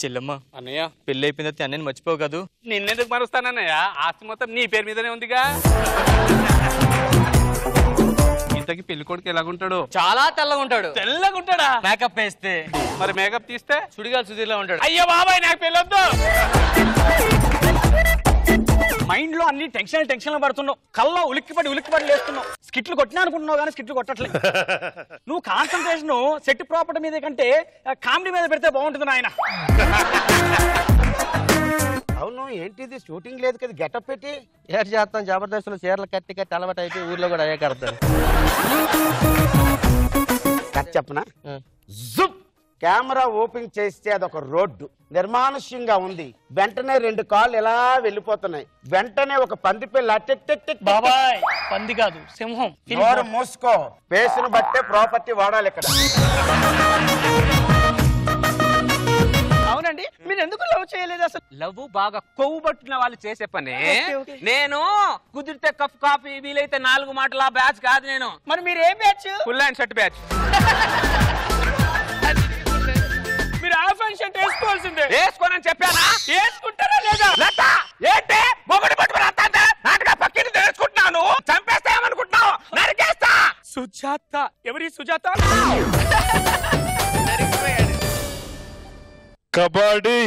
చెల్లమ్మ అన్నయ్య పెళ్లి అయిపోయిన తర్వాత అన్నయ్య మర్చిపోవు కాదు. నిన్నెందుకు మరుస్తానన్నయ్య? ఆస్తి మొత్తం నీ పేరు మీదనే ఉందిగా. ఇంతకి పెళ్లి కొడుకు ఎలాగుంటాడు? చాలా తెల్లగా ఉంటాడు. తెల్లగా ఉంటాడా? మేకప్ వేస్తే. మరి మేకప్ తీస్తే సుడిగాలి సుధీర్లా ఉంటాడు. అయ్యో బాబాయ్ నాకు పెళ్ళొద్దు. మైండ్ లో అన్ని టెన్షన్ పడుతున్నావు, కల్లో ఉలిక్కిపడి లేస్తున్నావు. స్కిట్లు కొట్టినా అనుకుంటున్నావు కానీ స్కిట్లు కొట్టట్లేదు. నువ్వు కాన్సన్ట్రేషన్ సెట్ ప్రాపర్టీ మీద కంటే కామెడీ మీద పెడితే బాగుంటుంది నాయన. అవును, ఏంటిది షూటింగ్ లేదు కదా, గెటప్ పెట్టి ఏడు చేస్తాం. జబర్దస్తులు చీరలు కట్టి అలవాటు అయిపోయి ఊర్లో కూడా అయ్యే కడతారు. చెప్పనా? జుప్ కెమెరా ఓపెన్ చేస్తే అదొక రోడ్డు నిర్మానుష్యంగా ఉంది. వెంటనే 2 కాళ్ళు ఎలా వెళ్ళిపోతున్నాయి. వెంటనే ఒక పంది పిల్ల బాబాయ్ పంది కాదు సింహం. నోరు మూసుకో. పేసును బట్టే ప్రాపర్టీ వాడాలి ఇక్కడ. అవునండి, మీరు ఎందుకు లవ్ చేయలేదు అసలు? లవ్ బాగా కొవ్వు పట్టిన వాళ్ళు చేసే పని. నేను కుదిరితే కప్ కాఫీ, వీలైతే 4 మాటల బ్యాచ్ కాదు నేను. మరి మీరు ఏం batch? Full and shirt batch. మీరు హాఫ్ అండ్ షర్ట్ వేసుకోవాల్సిందే. వేసుకోనని చెప్పానా? వేసుకుంటారా లేదా? ఏంటి మొగుడు పట్టుకుని వస్తాంటే నాటుగా పక్కన తెలుసుకుంటున్నాను. చంపేస్తా ఏమనుకుంటున్నావు? నరికేస్తా. సుజాత. ఎవరి సుజాత? కబడ్డీ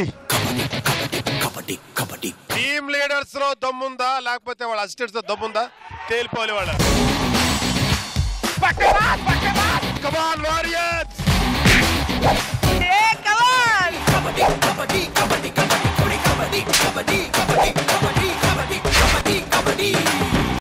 టీమ్ లీడర్స్ లో దమ్ముందా లేకపోతే వాళ్ళ అసిస్టెంట్స్ లో దమ్ముందా తేలిపోలే వాళ్ళ. కమాన్ వారియర్స్. కమాన్.